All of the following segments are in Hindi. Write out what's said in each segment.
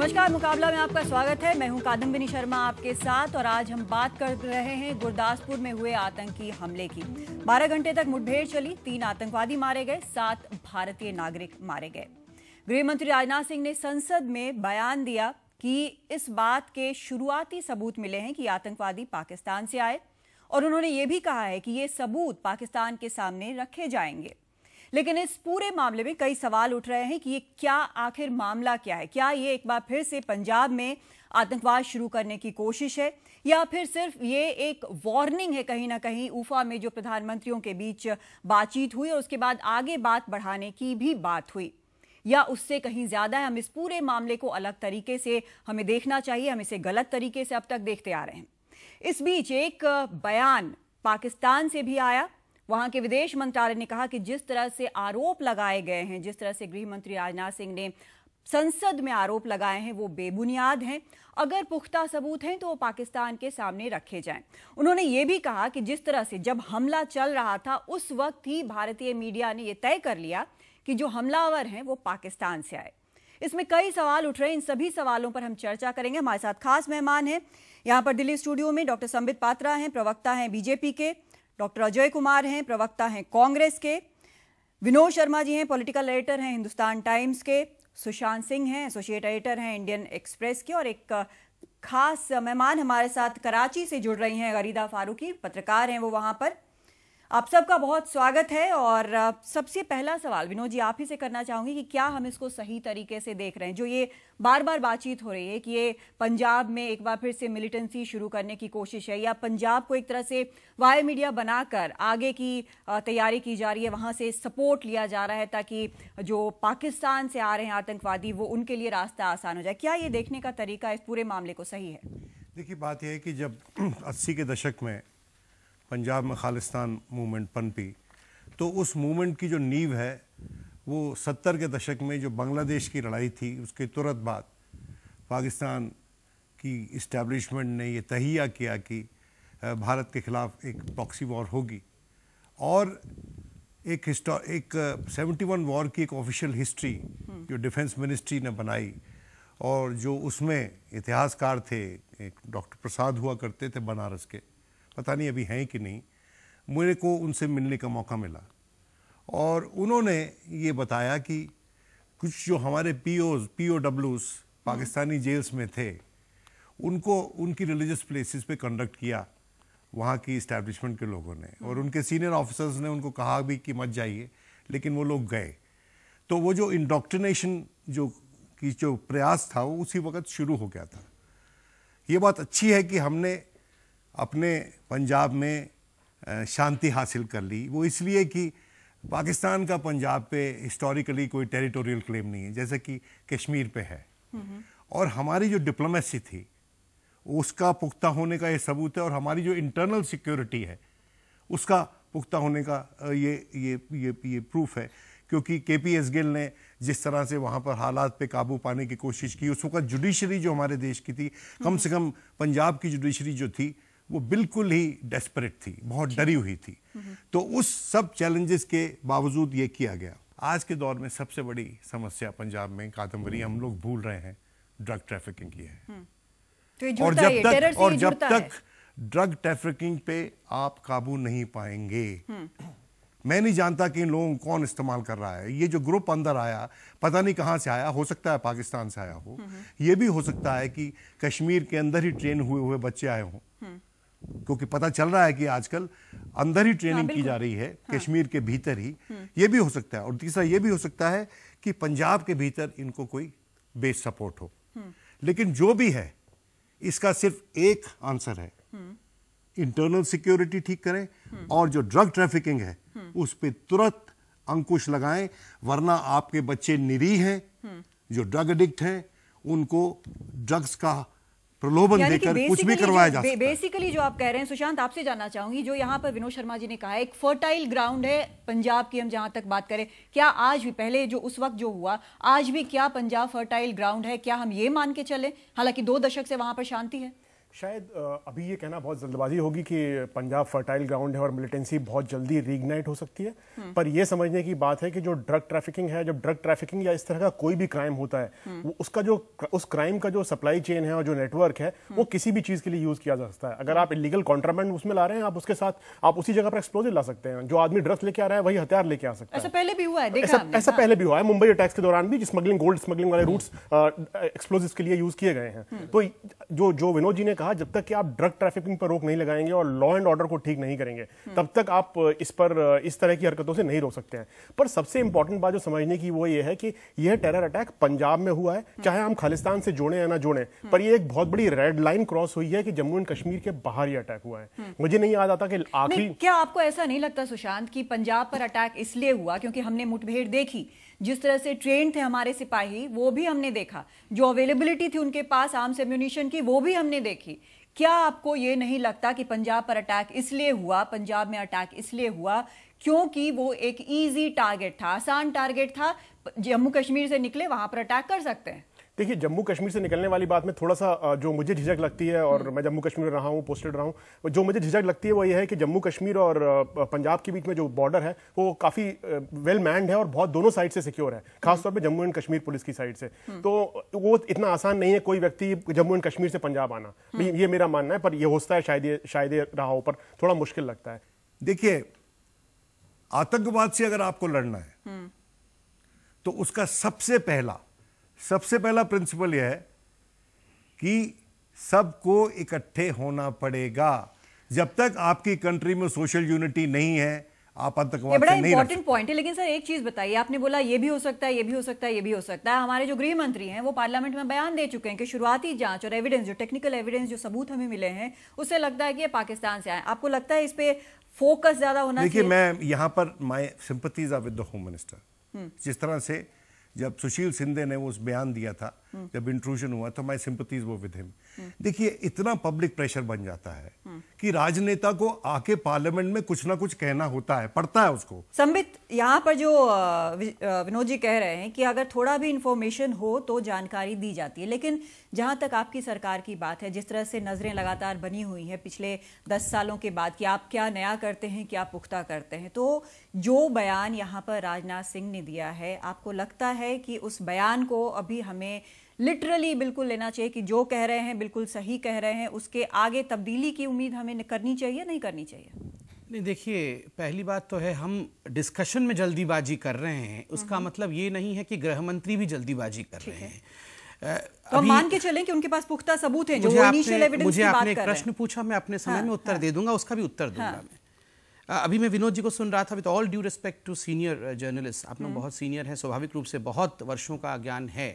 नमस्कार, मुकाबला में आपका स्वागत है। मैं हूं कादम्बिनी शर्मा आपके साथ और आज हम बात कर रहे हैं गुरदासपुर में हुए आतंकी हमले की। 12 घंटे तक मुठभेड़ चली, 3 आतंकवादी मारे गए, 7 भारतीय नागरिक मारे गए। गृह मंत्री राजनाथ सिंह ने संसद में बयान दिया कि इस बात के शुरुआती सबूत मिले हैं कि आतंकवादी पाकिस्तान से आए और उन्होंने ये भी कहा है कि ये सबूत पाकिस्तान के सामने रखे जाएंगे। लेकिन इस पूरे मामले में कई सवाल उठ रहे हैं कि ये क्या आखिर मामला क्या है। क्या ये एक बार फिर से पंजाब में आतंकवाद शुरू करने की कोशिश है या फिर सिर्फ ये एक वार्निंग है कहीं ना कहीं। उफा में जो प्रधानमंत्रियों के बीच बातचीत हुई और उसके बाद आगे बात बढ़ाने की भी बात हुई, या उससे कहीं ज्यादा है। हम इस पूरे मामले को अलग तरीके से हमें देखना चाहिए, हम इसे गलत तरीके से अब तक देखते आ रहे हैं। इस बीच एक बयान पाकिस्तान से भी आया। वहां के विदेश मंत्रालय ने कहा कि जिस तरह से आरोप लगाए गए हैं, जिस तरह से गृह मंत्री राजनाथ सिंह ने संसद में आरोप लगाए हैं, वो बेबुनियाद हैं। अगर पुख्ता सबूत हैं तो वो पाकिस्तान के सामने रखे जाएं। उन्होंने ये भी कहा कि जिस तरह से जब हमला चल रहा था उस वक्त ही भारतीय मीडिया ने यह तय कर लिया कि जो हमलावर हैं वो पाकिस्तान से आए। इसमें कई सवाल उठ रहे हैं, इन सभी सवालों पर हम चर्चा करेंगे। हमारे साथ खास मेहमान हैं यहाँ पर दिल्ली स्टूडियो में। डॉक्टर संबित पात्रा हैं, प्रवक्ता हैं बीजेपी के। डॉक्टर अजय कुमार हैं, प्रवक्ता हैं कांग्रेस के। विनोद शर्मा जी हैं, पॉलिटिकल एडिटर हैं हिंदुस्तान टाइम्स के। सुशांत सिंह हैं, एसोसिएट एडिटर हैं इंडियन एक्सप्रेस के। और एक खास मेहमान हमारे साथ कराची से जुड़ रही हैं, गरीदा फारूकी, पत्रकार हैं वो वहां पर। आप सबका बहुत स्वागत है। और सबसे पहला सवाल विनोद जी आप ही से करना चाहूंगी कि क्या हम इसको सही तरीके से देख रहे हैं? जो ये बार बार बातचीत हो रही है कि ये पंजाब में एक बार फिर से मिलिटेंसी शुरू करने की कोशिश है, या पंजाब को एक तरह से वायर मीडिया बनाकर आगे की तैयारी की जा रही है, वहां से सपोर्ट लिया जा रहा है ताकि जो पाकिस्तान से आ रहे हैं आतंकवादी वो उनके लिए रास्ता आसान हो जाए। क्या ये देखने का तरीका इस पूरे मामले को सही है? देखिए, बात यह है कि जब 80 के दशक में पंजाब में खालिस्तान मूवमेंट पनपी तो उस मूवमेंट की जो नींव है वो 70 के दशक में जो बांग्लादेश की लड़ाई थी उसके तुरंत बाद पाकिस्तान की इस्टेब्लिशमेंट ने ये तहिया किया कि भारत के ख़िलाफ़ एक प्रॉक्सी वॉर होगी। और एक 71 वॉर की एक ऑफिशियल हिस्ट्री जो डिफेंस मिनिस्ट्री ने बनाई और जो उसमें इतिहासकार थे, एक डॉक्टर प्रसाद हुआ करते थे बनारस के, पता नहीं अभी हैं कि नहीं, मेरे को उनसे मिलने का मौका मिला और उन्होंने ये बताया कि कुछ जो हमारे POWs पाकिस्तानी जेल्स में थे उनको उनकी रिलीजियस प्लेसेस पे कंडक्ट किया वहाँ की इस्टेब्लिशमेंट के लोगों ने, और उनके सीनियर ऑफिसर्स ने उनको कहा भी कि मत जाइए, लेकिन वो लोग गए। तो वो जो इंडोक्ट्रिनेशन जो प्रयास था वो उसी वक्त शुरू हो गया था। ये बात अच्छी है कि हमने अपने पंजाब में शांति हासिल कर ली। वो इसलिए कि पाकिस्तान का पंजाब पे हिस्टोरिकली कोई टेरिटोरियल क्लेम नहीं है जैसे कि कश्मीर पे है, और हमारी जो डिप्लोमेसी थी उसका पुख्ता होने का ये सबूत है, और हमारी जो इंटरनल सिक्योरिटी है उसका पुख्ता होने का ये प्रूफ है। क्योंकि KPS गिल ने जिस तरह से वहाँ पर हालात पे काबू पाने की कोशिश की, उस वक्त जुडिशरी जो हमारे देश की थी, कम से कम पंजाब की जुडिशरी जो थी वो बिल्कुल ही डेस्परेट थी, बहुत डरी हुई थी। तो उस सब चैलेंजेस के बावजूद ये किया गया। आज के दौर में सबसे बड़ी समस्या पंजाब में, कादम्बरी, हम लोग भूल रहे हैं, ड्रग ट्रैफिकिंग की है। तो और जब तक ड्रग ट्रैफिकिंग पे आप काबू नहीं पाएंगे, मैं नहीं जानता कि इन लोगों को कौन इस्तेमाल कर रहा है। ये जो ग्रुप अंदर आया पता नहीं कहां से आया, हो सकता है पाकिस्तान से आया हो, ये भी हो सकता है कि कश्मीर के अंदर ही ट्रेन हुए बच्चे आए हों, क्योंकि पता चल रहा है कि आजकल अंदर ही ट्रेनिंग की जा रही है, कश्मीर के भीतर ही। ये भी हो सकता है। और तीसरा ये भी हो सकता है कि पंजाब के भीतर इनको कोई बेस सपोर्ट हो। लेकिन जो भी है इसका सिर्फ एक आंसर है, इंटरनल सिक्योरिटी ठीक करें और जो ड्रग ट्रैफिकिंग है उस पे तुरंत अंकुश लगाएं, वरना आपके बच्चे निरीह हैं, जो ड्रग एडिक्ट हैं, उनको ड्रग्स का प्रलोभन देकर कुछ भी करवाया जा सकता है। बेसिकली जो आप कह रहे हैं, सुशांत आपसे जानना चाहूंगी, जो यहाँ पर विनोद शर्मा जी ने कहा है एक फर्टाइल ग्राउंड है पंजाब की, हम जहां तक बात करें, क्या आज भी, पहले जो उस वक्त जो हुआ, आज भी क्या पंजाब फर्टाइल ग्राउंड है? क्या हम ये मान के चले, हालांकि 2 दशक से वहां पर शांति है? शायद अभी ये कहना बहुत जल्दबाजी होगी कि पंजाब फर्टाइल ग्राउंड है और मिलिटेंसी बहुत जल्दी रीइग्नाइट हो सकती है, पर यह समझने की बात है कि जो ड्रग ट्रैफिकिंग है, जब ड्रग ट्रैफिकिंग या इस तरह का कोई भी क्राइम होता है, वो उसका जो उस क्राइम का जो सप्लाई चेन है और जो नेटवर्क है वो किसी भी चीज के लिए यूज किया जा सकता है। अगर आप इलीगल कॉन्ट्राबैंड उसमें ला रहे हैं, आप उसके साथ आप उसी जगह पर एक्सप्लोजिव ला सकते हैं। जो आदमी ड्रग्स लेके आ रहा है वही हथियार लेके आ सकता है। ऐसा पहले भी हुआ है, ऐसा पहले भी हुआ है। मुंबई अटैक्स के दौरान भी स्मगलिंग, गोल्ड स्मगलिंग वाले रूट्स एक्सप्लोजिव्स के लिए यूज किए गए हैं। तो जो विनोद जी ने कहा, जब तक कि आप ड्रग ट्रैफिकिंग पर रोक नहीं लगाएंगे और लॉ एंड ऑर्डर को ठीक नहीं करेंगे, तब तक आप इस तरह की हरकतों से नहीं रोक सकते हैं। पर सबसे इंपॉर्टेंट बात जो समझने की वो ये है कि यह टेरर अटैक पंजाब में हुआ है, चाहे हम खालिस्तान से जोड़े या ना जोड़े, पर ये एक बहुत बड़ी रेड लाइन क्रॉस हुई है कि जम्मू एंड कश्मीर के बाहर ये अटैक हुआ है। मुझे नहीं याद आता कि आखिरी, क्या आपको ऐसा नहीं लगता सुशांत कि पंजाब पर अटैक इसलिए हुआ क्योंकि हमने मुठभेड़ देखी, जिस तरह से ट्रेन थे हमारे सिपाही वो भी हमने देखा, जो अवेलेबिलिटी थी उनके पास आर्म्स एम्यूनिशन की वो भी हमने देखी। क्या आपको ये नहीं लगता कि पंजाब पर अटैक इसलिए हुआ, पंजाब में अटैक इसलिए हुआ क्योंकि वो एक इजी टारगेट था, आसान टारगेट था, जम्मू कश्मीर से निकले वहां पर अटैक कर सकते हैं? देखिए, जम्मू कश्मीर से निकलने वाली बात में थोड़ा सा जो मुझे झिझक लगती है, और मैं जम्मू कश्मीर में रहा हूँ, पोस्टेड रहा हूँ, जो मुझे झिझक लगती है वो ये है कि जम्मू कश्मीर और पंजाब के बीच में जो बॉर्डर है वो काफी वेल मैन्ड है और बहुत दोनों साइड से सिक्योर है, खासतौर पे जम्मू एंड कश्मीर पुलिस की साइड से। तो वो इतना आसान नहीं है कोई व्यक्ति जम्मू एंड कश्मीर से पंजाब आना, ये मेरा मानना है। पर ये होता है, शायद ये रहा हो, पर थोड़ा मुश्किल लगता है। देखिए, आतंकवाद से अगर आपको लड़ना है तो उसका सबसे पहला प्रिंसिपल यह है कि सबको इकट्ठे होना पड़ेगा। जब तक आपकी कंट्री में सोशल यूनिटी नहीं है, आप आतंकवाद बड़ा से नहीं इंपॉर्टेंट पॉइंट है। लेकिन सर एक चीज बताइए, आपने बोला ये भी हो सकता है, ये भी हो सकता है, ये भी हो सकता है। हमारे जो गृह मंत्री हैं वो पार्लियामेंट में बयान दे चुके हैं कि शुरुआती जांच और एविडेंस, जो टेक्निकल एविडेंस, जो सबूत हमें मिले हैं, उससे लगता है कि ये पाकिस्तान से आए। आपको लगता है इस पे फोकस ज्यादा होना चाहिए? देखिए, मैं यहां पर my sympathies are with the home minister. जिस तरह से जब सुशील शिंदे ने वो उस बयान दिया था, जब इंट्रूजन हुआ, तो माय सिंपैथीज वो विद हिम। देखिए, इतना पब्लिक प्रेशर बन जाता है कि राजनेता को आके पार्लियामेंट में कुछ ना कुछ कहना होता है, पड़ता है उसको। संबित, यहाँ पर जो विनोद जी कह रहे हैं कि अगर थोड़ा भी इंफॉर्मेशन हो तो जानकारी दी जाती है, लेकिन जहां तक आपकी सरकार की बात है, जिस तरह से नजरें लगातार बनी हुई हैं पिछले 10 सालों के बाद कि आप क्या नया करते हैं, क्या पुख्ता करते हैं, तो जो बयान यहाँ पर राजनाथ सिंह ने दिया है, आपको लगता है कि उस बयान को अभी हमें लिटरली बिल्कुल लेना चाहिए कि जो कह रहे हैं बिल्कुल सही कह रहे हैं, उसके आगे तब्दीली की उम्मीद हमें करनी चाहिए, नहीं करनी चाहिए? नहीं, देखिए, पहली बात तो है हम डिस्कशन में जल्दीबाजी कर रहे हैं, उसका मतलब ये नहीं है कि गृह मंत्री भी जल्दीबाजी कर रहे हैं। तो हम मान के चलें कि उनके पास पुख्ता सबूत हैं, जो इनिशियल एविडेंस की बात कर रहे हैं। मुझे आपने एक प्रश्न पूछा, मैं अपने समय में उत्तर दे दूंगा, उसका भी उत्तर दूंगा मैं। अभी मैं विनोद जी को सुन रहा था, with all due respect to senior journalist, आप लोग बहुत सीनियर हैं, स्वाभाविक रूप से बहुत वर्षों का ज्ञान है।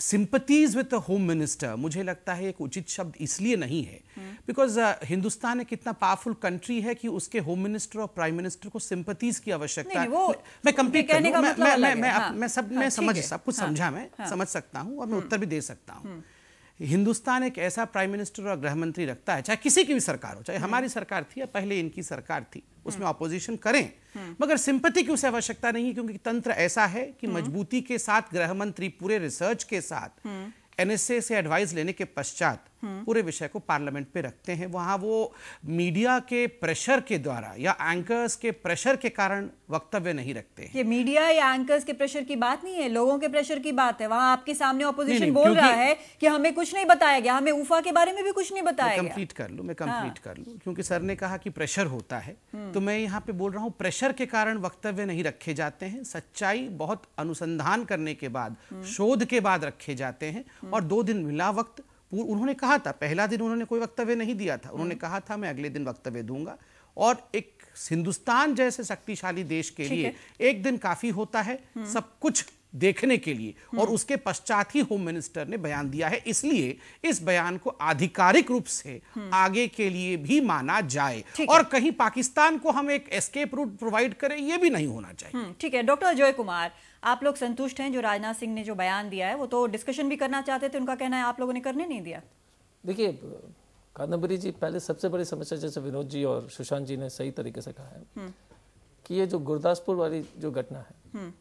Sympathies with the home minister मुझे लगता है एक उचित शब्द इसलिए नहीं है बिकॉज हिंदुस्तान एक इतना पावरफुल कंट्री है कि उसके होम मिनिस्टर और प्राइम मिनिस्टर को सिंपैथीज की आवश्यकता है। मैं कंप्लीट कर लूं, मैं सब कुछ समझा, मैं समझ सकता हूं और मैं उत्तर भी दे सकता हूं। हिंदुस्तान एक ऐसा प्राइम मिनिस्टर और गृह मंत्री रखता है, चाहे किसी की भी सरकार हो, चाहे हमारी सरकार थी या पहले इनकी सरकार थी, उसमें ऑपोजिशन करें, मगर सिंपैथी की उसे आवश्यकता नहीं है, क्योंकि तंत्र ऐसा है कि मजबूती के साथ गृह मंत्री पूरे रिसर्च के साथ एनएसए से एडवाइस लेने के पश्चात पूरे विषय को पार्लियामेंट पे रखते हैं। वहां वो मीडिया के प्रेशर के द्वारा या एंकर्स के प्रेशर के कारण वक्तव्य नहीं रखते। ये मीडिया या एंकर्स के प्रेशर की बात नहीं है, लोगों के प्रेशर की बात है। वहां आपके सामने ऑपोजिशन बोल रहा है कि हमें कुछ नहीं बताया गया, हमें उफा के बारे में भी कुछ नहीं बताया गया। कंप्लीट कर लूं, क्योंकि सर ने कहा कि प्रेशर होता है, तो मैं यहाँ पे बोल रहा हूँ प्रेशर के कारण वक्तव्य नहीं रखे जाते हैं। सच्चाई बहुत अनुसंधान करने के बाद, शोध के बाद रखे जाते हैं, और 2 दिन मिला वक्त। उन्होंने कहा था, पहला दिन उन्होंने कोई वक्तव्य नहीं दिया था, उन्होंने कहा था मैं अगले दिन वक्तव्य दूंगा। और एक हिंदुस्तान जैसे शक्तिशाली देश के लिए एक दिन काफी होता है सब कुछ देखने के लिए, और उसके पश्चात ही होम मिनिस्टर ने बयान दिया है। इसलिए इस बयान को आधिकारिक रूप से आगे के लिए भी माना जाए, और कहीं पाकिस्तान को हम एक एस्केप रूट प्रोवाइड करें, यह भी नहीं होना चाहिए। ठीक है, डॉक्टर अजय कुमार, आप लोग संतुष्ट हैं जो राजनाथ सिंह ने जो बयान दिया है? वो तो डिस्कशन भी करना चाहते थे, उनका कहना है आप लोगों ने करने नहीं दिया। देखिए कादम्बरी जी, पहले सबसे बड़ी समस्या, जैसे विनोद जी और सुशांत जी ने सही तरीके से कहा है कि ये जो गुरदासपुर वाली जो घटना है,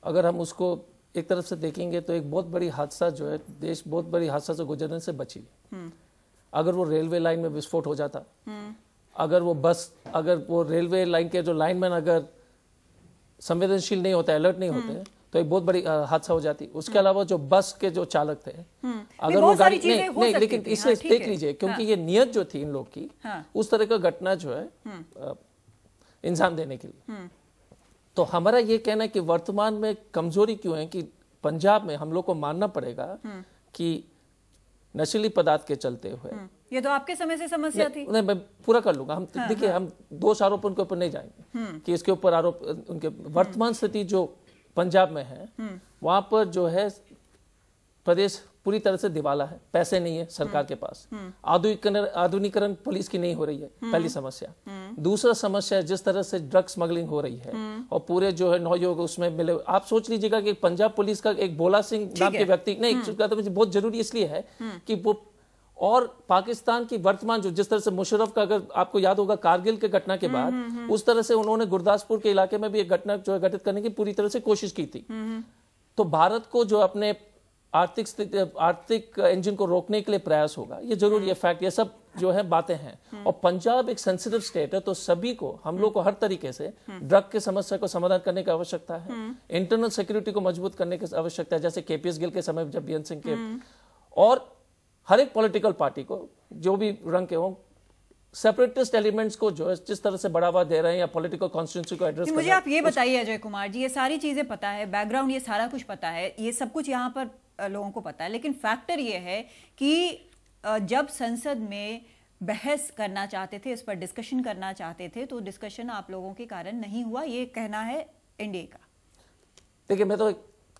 अगर हम उसको एक तरफ से देखेंगे तो एक बहुत बड़ी हादसा जो है, देश बहुत बड़ी हादसा से गुजरने से बची। अगर वो रेलवे लाइन में विस्फोट हो जाता, अगर वो रेलवे लाइन के जो लाइनमैन अगर संवेदनशील नहीं होते, अलर्ट नहीं होते, तो एक बहुत बड़ी हादसा हो जाती। उसके अलावा जो बस के जो चालक थे, अगर वो गाड़ी नहीं, लेकिन इसलिए देख लीजिए, क्योंकि ये नियत जो थी इन लोग की, उस तरह का घटना जो है इंजाम देने के लिए। तो हमारा ये कहना है कि वर्तमान में कमजोरी क्यों है कि पंजाब में हम लोग को मानना पड़ेगा कि नशीली पदार्थ के चलते हुए, ये तो आपके समय से समस्या थी। नहीं, मैं पूरा कर लूंगा। हम देखिए, हम दोष आरोपों के ऊपर नहीं जाएंगे कि इसके ऊपर आरोप, उनके वर्तमान स्थिति जो पंजाब में है, वहां पर जो है प्रदेश पूरी तरह से दिवाला है, पैसे नहीं है सरकार के पास, आधुनिकीकरण पुलिस की नहीं हो रही है, पहली समस्या। दूसरा समस्या, जिस तरह से ड्रग स्मगलिंग हो रही है और पूरे जो है नौयुवक उसमें मिले। आप सोच लीजिएगा कि पंजाब पुलिस का एक भोला सिंह नाम के व्यक्ति, नहीं बहुत जरूरी इसलिए है कि वो, और पाकिस्तान की वर्तमान जो जिस तरह से मुशर्रफ का, अगर आपको याद होगा कारगिल के घटना के बाद, उस तरह से उन्होंने गुरदासपुर के इलाके में भी एक घटना जो है घटित करने की पूरी तरह से कोशिश की थी। तो भारत को जो अपने आर्थिक इंजन को रोकने के लिए प्रयास होगा, ये जरूरी है, फैक्ट, ये सब जो है बातें हैं। और पंजाब एक सेंसिटिव स्टेट है, तो सभी को, हम लोग को हर तरीके से ड्रग की समस्या को समाधान करने की आवश्यकता है, इंटरनल सिक्योरिटी को मजबूत करने की आवश्यकता है, जैसे केपीएस गिल के समय जब बीएन सिंह के, और हर एक पॉलिटिकल पार्टी को जो भी रंग के हों, सेपरेटिस्ट एलिमेंट्स को जो है जिस तरह से बढ़ावा दे रहे हैं या पॉलिटिकल कॉन्स्टिट्यूंसी को एड्रेस, मुझे आप ये बताइए अजय कुमार जी, ये सारी चीजें पता है, बैकग्राउंड ये सारा कुछ पता है, ये सब कुछ यहाँ पर लोगों को पता है, लेकिन फैक्टर ये है कि जब संसद में बहस करना चाहते थे, इस पर डिस्कशन करना चाहते थे, तो डिस्कशन आप लोगों के कारण नहीं हुआ, ये कहना है एनडीए का। देखिए, मैं तो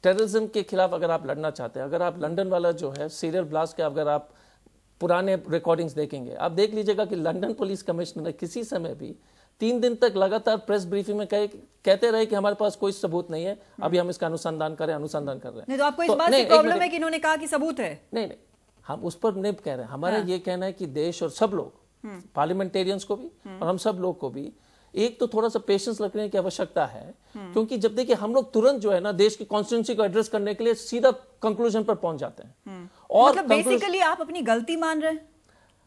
टेररिज्म के खिलाफ अगर आप लड़ना चाहते हैं, अगर आप लंदन वाला जो है सीरियल ब्लास्ट के अगर आप पुराने रिकॉर्डिंग्स देखेंगे, आप देख लीजिएगा कि लंदन पुलिस कमिश्नर ने किसी समय भी 3 दिन तक लगातार प्रेस ब्रीफिंग में कहते रहे कि हमारे पास कोई सबूत नहीं है, अभी हम इसका अनुसंधान कर रहे हैं। नहीं, तो आपको इस बात से प्रॉब्लम है कि इन्होंने कहा कि सबूत है? नहीं, हम उस पर नहीं कह रहे हैं। हमारा ये कहना है कि देश और सब लोग, पार्लियामेंटेरियंस को भी और हम सब लोग को भी एक तो थोड़ा सा पेशेंस रखने की आवश्यकता है, क्योंकि जब देखिए हम लोग तुरंत जो है ना देश की कॉन्स्टिट्यूंसी को एड्रेस करने के लिए सीधा कंक्लूजन पर पहुंच जाते हैं। और मतलब बेसिकली आप अपनी गलती मान रहे हैं?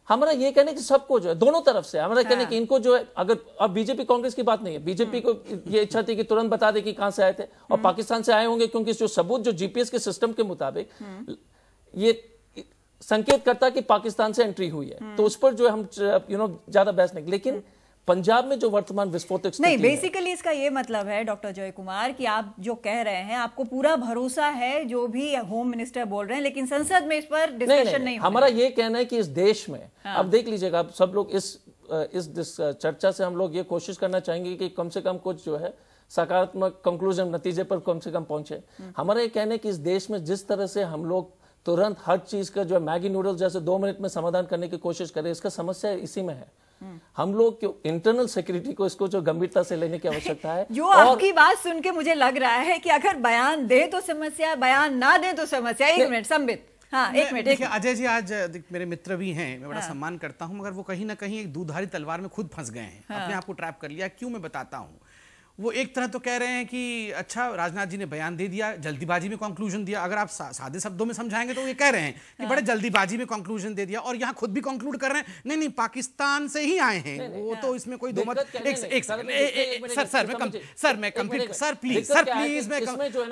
हमारा ये कहने कि सबको जो है दोनों तरफ से हमारा कहने कि इनको जो है, अगर अब बीजेपी कांग्रेस की बात नहीं है, बीजेपी को ये इच्छा थी कि तुरंत बता दे कि कहां से आए थे, और पाकिस्तान से आए होंगे, क्योंकि जो सबूत जो जीपीएस के सिस्टम के मुताबिक ये संकेत करता कि पाकिस्तान से एंट्री हुई है, तो उस पर जो है हम ज्यादा बहस नहीं। लेकिन पंजाब में जो वर्तमान विस्फोटक नहीं, बेसिकली इसका ये मतलब है डॉक्टर जय कुमार कि आप जो कह रहे हैं, आपको पूरा भरोसा है जो भी होम मिनिस्टर बोल रहे हैं, लेकिन संसद में इस पर डिस्कशन नहीं। हमारा ये कहना है कि इस देश में अब देख लीजिएगा, आप सब लोग इस चर्चा से हम लोग ये कोशिश करना चाहेंगे कि कम से कम कुछ जो है सकारात्मक कंक्लूजन, नतीजे पर कम से कम पहुंचे। हमारा ये कहना है कि इस देश में जिस तरह से हम लोग तुरंत हर चीज का जो है मैगी नूडल्स जैसे 2 मिनट में समाधान करने की कोशिश करें, इसका समस्या इसी में है। हम लोग क्यों इंटरनल सिक्योरिटी को इसको जो गंभीरता से लेने की आवश्यकता है। जो आपकी बात सुन के मुझे लग रहा है कि अगर बयान दे तो समस्या, बयान ना दे तो समस्या। एक मिनट संबित, हाँ एक मिनट। देखिए अजय जी, आज मेरे मित्र भी हैं, मैं बड़ा सम्मान करता हूं, मगर वो कहीं ना कहीं एक दूधारी तलवार में खुद फंस गए हैं, अपने आप को ट्रैप कर लिया। क्यों, मैं बताता हूं। वो एक तरह तो कह रहे हैं कि अच्छा राजनाथ जी ने बयान दे दिया, जल्दीबाजी में कंक्लूजन दिया। अगर आप सादे शब्दों में समझाएंगे तो ये कह रहे हैं कि बड़े जल्दीबाजी में कंक्लूजन दे दिया, और यहाँ खुद भी कंक्लूड कर रहे हैं नहीं पाकिस्तान से ही आए हैं वो, तो इसमें कोई दो मत। सर मैं कंप्लीट, सर प्लीज मैं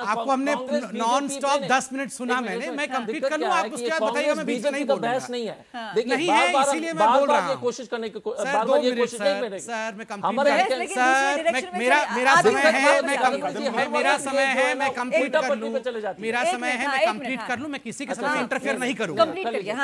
आपको, हमने नॉन स्टॉप 10 मिनट सुना मैंने, मैं कंप्लीट कर लूं, आप उसके बाद बताइएगा, मैं बीच में नहीं बोल रहा। नहीं है, नहीं है, इसीलिए मैं बोल रहा हूं। कोशिश करने की सर मैं कंप्लीट, सर मेरा समय है, मेरा समय है, मैं कंप्लीट कर लूं, मेरा समय है, मैं कंप्लीट कर लूं, मैं किसी के साथ इंटरफेयर नहीं करूंगा।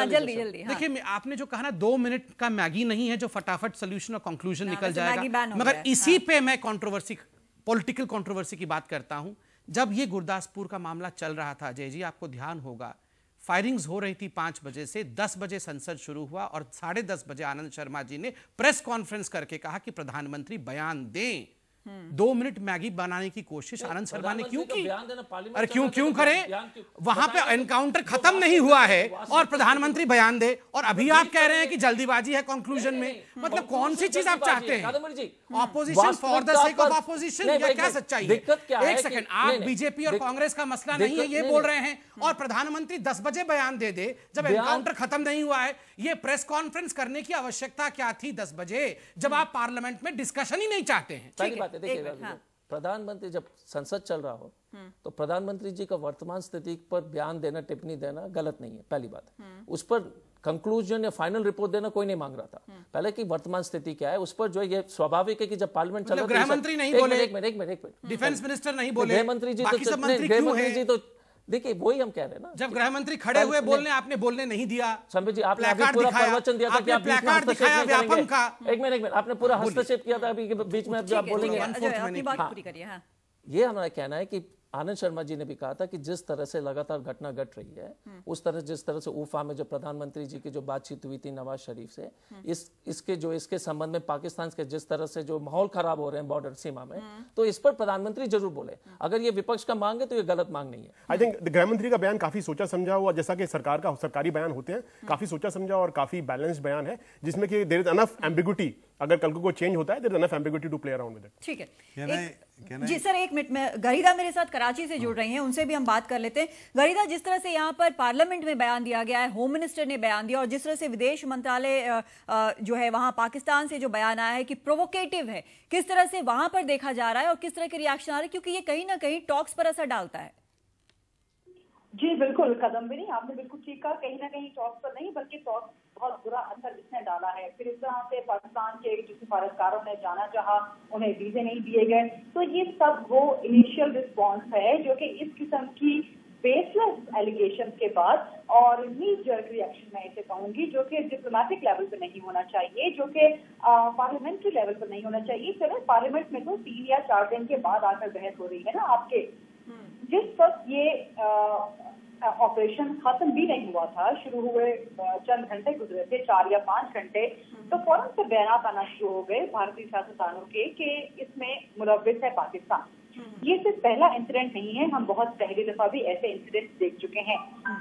जल्दी। देखिए आपने जो कहा ना 2 मिनट का मैगी नहीं है जो फटाफट सोल्यूशन और कंक्लूजन निकल जाएगा, मगर इसी पे मैं कंट्रोवर्सी, पॉलिटिकल कंट्रोवर्सी की बात करता हूं। जब ये गुरदासपुर का मामला चल रहा था अजय जी, आपको ध्यान होगा फायरिंग्स हो रही थी 5 बजे से, 10 बजे संसद शुरू हुआ और 10:30 बजे आनंद शर्मा जी ने प्रेस कॉन्फ्रेंस करके कहा कि प्रधानमंत्री बयान दें 2 मिनट मैगी बनाने की कोशिश आनंद शर्मा ने क्यों की? अरे क्यों क्यों करें? वहां पे एनकाउंटर खत्म नहीं हुआ है और प्रधानमंत्री बयान दे, और अभी आप कह रहे हैं कि जल्दीबाजी है कंक्लूजन में। मतलब कौन सी चीज आप चाहते हैं? Opposition for the sake of opposition, या क्या सच्चाई है? एक सेकंड, आप बीजेपी और कांग्रेस का मसला नहीं है ये बोल रहे हैं, और प्रधानमंत्री 10 बजे बयान दे दे जब एनकाउंटर खत्म नहीं हुआ है। ये प्रेस कॉन्फ्रेंस करने की आवश्यकता क्या थी 10 बजे, जब आप पार्लियामेंट में डिस्कशन ही नहीं चाहते हैं? पहली बात है, देखिए प्रधानमंत्री जब संसद चल रहा हो तो प्रधानमंत्री जी का वर्तमान स्थिति पर बयान देना, टिप्पणी देना गलत नहीं है। पहली बात, उस पर कंक्लूजन या फाइनल रिपोर्ट देना कोई नहीं मांग रहा था। पहले की वर्तमान स्थिति क्या है उस पर जो है, ये स्वाभाविक है कि जब पार्लियामेंट चल रहा है, गृह मंत्री नहीं बोले, एक मिनट, डिफेंस मिनिस्टर नहीं बोले, गृह मंत्री जी तो देखिए वही हम कह रहे हैं ना, जब गृह मंत्री खड़े हुए बोलने, आपने बोलने नहीं दिया। संबित जी, आपने अभी पूरा प्रवचन दिया था कि आप बीच में हस्तक्षेप नहीं करेंगे। एक मिनट, आपने पूरा हस्तक्षेप किया था अभी बीच में, आप बोलेंगे। अपनी बात पूरी करिए। हाँ, ये हमारा कहना है कि आनंद शर्मा जी ने भी कहा था कि जिस तरह से लगातार घटना घट रही है, उस तरह जिस तरह से उफा में जो प्रधानमंत्री जी की जो बातचीत हुई थी नवाज शरीफ से, इसके संबंध में पाकिस्तान के जिस तरह से जो माहौल खराब हो रहे हैं बॉर्डर सीमा में, तो इस पर प्रधानमंत्री जरूर बोले। अगर ये विपक्ष का मांग है तो ये गलत मांग नहीं है। आई थिंक गृह मंत्री का बयान काफी सोचा समझा हुआ, जैसा कि सरकार का सरकारी बयान होते हैं, काफी सोचा समझा और काफी बैलेंस्ड बयान है, जिसमें कि देयर इज एनफ एम्बिग्यूटी। अगर कल को चेंज होता है, there is enough ambiguity to play around with it. ठीक है जी सर, एक मिनट में गरिदा मेरे साथ कराची से जुड़ रही हैं, उनसे भी हम बात कर लेते हैं। गरिदा, जिस तरह से यहाँ पर पार्लियामेंट में बयान दिया गया है, होम मिनिस्टर ने बयान दिया, और जिस तरह से विदेश मंत्रालय जो है वहाँ पाकिस्तान से जो बयान आया है कि प्रोवोकेटिव है, किस तरह से वहां पर देखा जा रहा है और किस तरह के रिएक्शन आ रहे हैं, क्योंकि ये कहीं ना कहीं टॉक्स पर असर डालता है। जी बिल्कुल कदम्बिनी, आपने बिल्कुल ठीक कहा, कहीं ना कहीं टॉक्स पर नहीं बल्कि टॉक्स बहुत बुरा असर इसने डाला है। फिर इस तरह से पाकिस्तान के जो सिफारतकारों ने जाना चाहा, उन्हें वीजे नहीं दिए गए, तो ये सब वो इनिशियल रिस्पॉन्स है जो कि इस किस्म की बेसलेस एलिगेशन के बाद और नी जर्क रिएक्शन मैं इसे कहूंगी, जो कि डिप्लोमेटिक लेवल पर नहीं होना चाहिए, जो कि पार्लियामेंट्री लेवल पर नहीं होना चाहिए। चलो पार्लियामेंट में तो 3 या 4 दिन के बाद आकर बहस हो रही है ना आपके, जिस वक्त ये ऑपरेशन खत्म भी नहीं हुआ था, शुरू हुए चंद घंटे गुजरे थे, 4 या 5 घंटे, तो फौरन से बयान आना शुरू हो गए भारतीय सियासतदानों के कि इसमें मुलव्विस है पाकिस्तान। ये सिर्फ पहला इंसिडेंट नहीं है, हम बहुत पहली दफा भी ऐसे इंसिडेंट देख चुके हैं।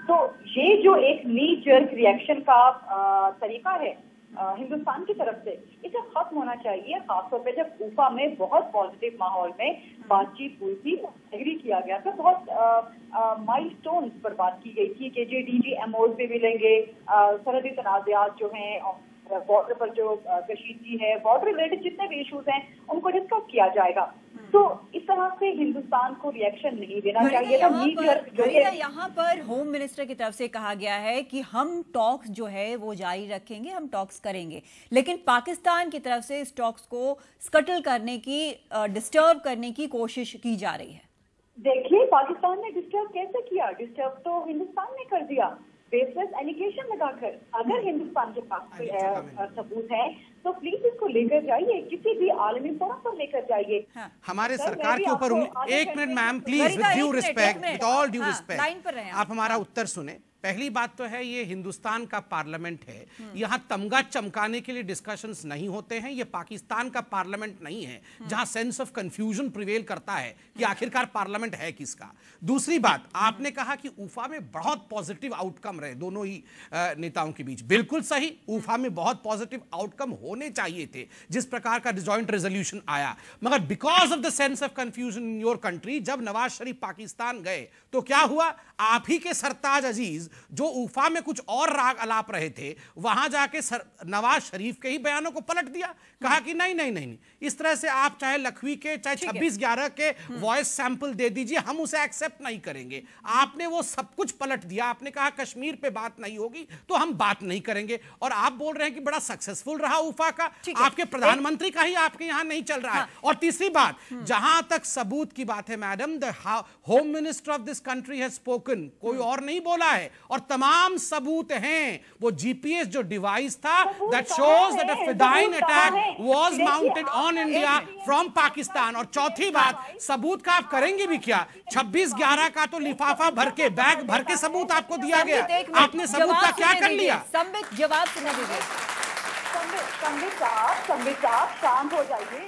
तो ये जो एक नी जर्क रिएक्शन का तरीका है हिंदुस्तान की तरफ से, इसे खत्म होना चाहिए। खासतौर पे जब उफा में बहुत पॉजिटिव माहौल में बातचीत हुई थी, एग्री किया गया था, बहुत माइलस्टोन्स पर बात की गई थी कि DGMOs भी मिलेंगे, सरहदी तनाज़ात जो हैं, बॉर्डर पर जो कशीदगी है, बॉर्डर रिलेटेड जितने भी इश्यूज हैं उनको डिस्कस किया जाएगा। तो इस तरह से हिंदुस्तान को रिएक्शन नहीं देना चाहिए था। यहाँ पर होम मिनिस्टर की तरफ से कहा गया है कि हम टॉक्स जो है वो जारी रखेंगे, हम टॉक्स करेंगे, लेकिन पाकिस्तान की तरफ से इस टॉक्स को स्कटल करने की, डिस्टर्ब करने की कोशिश की जा रही है। देखिए पाकिस्तान ने डिस्टर्ब कैसे किया, डिस्टर्ब तो हिंदुस्तान ने कर दिया बेसलेस एलिगेशन लगाकर। अगर हिंदुस्तान के पास सबूत है तो प्लीज इसको लेकर जाइए, किसी भी आलमी फोरम पर लेकर जाइए। हाँ। हमारे सरकार के ऊपर 1 minute ma'am please, with due respect, with all due respect, आप हमारा उत्तर सुने। पहली बात तो है ये हिंदुस्तान का पार्लियामेंट है, यहाँ तमगा चमकाने के लिए डिस्कशंस नहीं होते हैं। ये पाकिस्तान का पार्लियामेंट नहीं है जहाँ सेंस ऑफ कंफ्यूजन प्रिवेल करता है कि आखिरकार पार्लियामेंट है किसका। दूसरी बात, आपने कहा कि उफा में बहुत पॉजिटिव आउटकम रहे दोनों ही नेताओं के बीच, बिल्कुल सही, उफा में बहुत पॉजिटिव आउटकम होने चाहिए थे जिस प्रकार का जॉइंट रेजोल्यूशन आया, मगर because of the sense of confusion in your country, जब नवाज शरीफ पाकिस्तान गए तो क्या हुआ, आप ही के सरताज अजीज जो उफा में कुछ और राग अलाप रहे थे, वहां जाके नवाज शरीफ के ही बयानों को पलट दिया, कहा कि नहीं नहीं नहीं, इस तरह से आप चाहे लखवी के चाहे 26/11 के वॉइस सैंपल दे दीजिए, हम उसे एक्सेप्ट नहीं करेंगे। आपने वो सब कुछ पलट दिया, आपने कहा कश्मीर पे बात नहीं होगी तो हम बात नहीं करेंगे, और आप बोल रहे हैं कि बड़ा सक्सेसफुल रहा उफा का, आपके प्रधानमंत्री का ही आपके यहां नहीं चल रहा है। और तीसरी बात, जहां तक सबूत की बात है madam, the home minister of this country has spoken, कोई और नहीं बोला है, और तमाम सबूत हैं। वो जीपीएस जो डिवाइस था that shows that a fidayeen attack was mounted on India from Pakistan. और चौथी बात, सबूत का आप करेंगे भी क्या, 26/11 का तो लिफाफा भर के, बैग भर के सबूत आपको दिया गया, आपने सबूत का क्या कर लिया? संबित जवाब सुना दीजिए। संबित साहब शांत हो जाइए।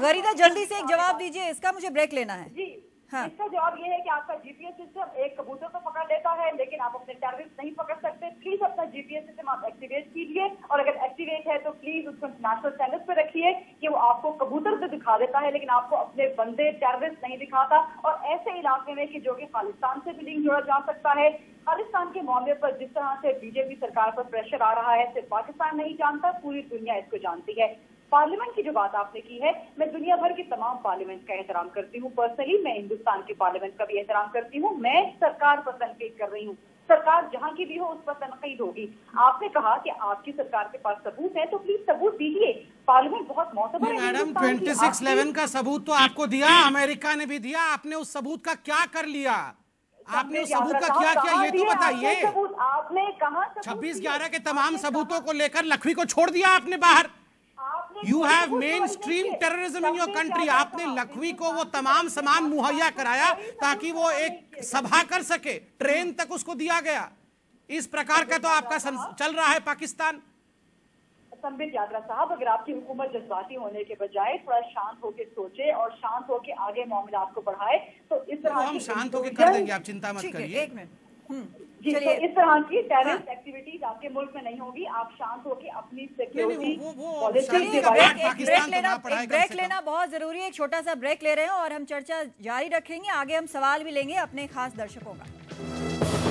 गरीदा जल्दी से एक जवाब दीजिए, इसका मुझे ब्रेक लेना है। जी हाँ। इसका जवाब ये है कि आपका जीपीएस सिस्टम एक कबूतर तो पकड़ लेता है, लेकिन आप अपने टेररिस्ट नहीं पकड़ सकते। प्लीज अपना जीपीएस सिस्टम आप एक्टिवेट कीजिए, और अगर एक्टिवेट है तो प्लीज उसको नेशनल स्टैंडर्ड्स पे रखिए कि वो आपको कबूतर तो दिखा देता है, लेकिन आपको अपने बंदे टेररिस्ट नहीं दिखाता। और ऐसे इलाके में कि जो कि खालिस्तान से भी लिंक जोड़ा जा सकता है, खालिस्तान के मामले पर जिस तरह से बीजेपी सरकार पर प्रेशर आ रहा है, सिर्फ पाकिस्तान नहीं जानता, पूरी दुनिया इसको जानती है। पार्लियामेंट की जो बात आपने की है, मैं दुनिया भर की तमाम पार्लियामेंट का एहतराम करती हूँ। पर्सनली मैं हिंदुस्तान की पार्लियामेंट का भी एहतराम करती हूँ। मैं सरकार पर तनकीद कर रही हूँ, सरकार जहाँ की भी हो उस पर तनकीद होगी। आपने कहा कि आपकी सरकार के पास सबूत है, तो प्लीज सबूत दीजिए। पार्लियामेंट बहुत मोतबर है। मैडम 2611 का सबूत तो आपको दिया, अमेरिका ने भी दिया, आपने उस सबूत का क्या कर लिया? आपने उस सबूत का क्या किया ये तो बताइए। आपने कहा 26/11 के तमाम सबूतों को लेकर लखवी को छोड़ दिया आपने बाहर। You have main stream terrorism in your country. आपने लखवी को वो तमाम सामान मुहैया कराया ताकि वो एक सभा कर सके, ट्रेन तक उसको दिया गया। इस प्रकार का तो आपका चल रहा है पाकिस्तान। संबित यात्रा साहब, अगर आपकी हुकूमत जज्बाती होने के बजाय थोड़ा शांत होकर सोचे और शांत होकर आगे मामलात को बढ़ाए तो इस तरह हम शांत होकर कर देंगे, आप चिंता मत करिए। एक मिनट जी, तो इस तरह की टेररिस्ट एक्टिविटीज आपके मुल्क में नहीं होगी। आप शांत होकर अपनी सिक्योरिटी ब्रेक लेना बहुत जरूरी है। एक छोटा सा ब्रेक ले रहे हैं और हम चर्चा जारी रखेंगे। आगे हम सवाल भी लेंगे अपने खास दर्शकों का।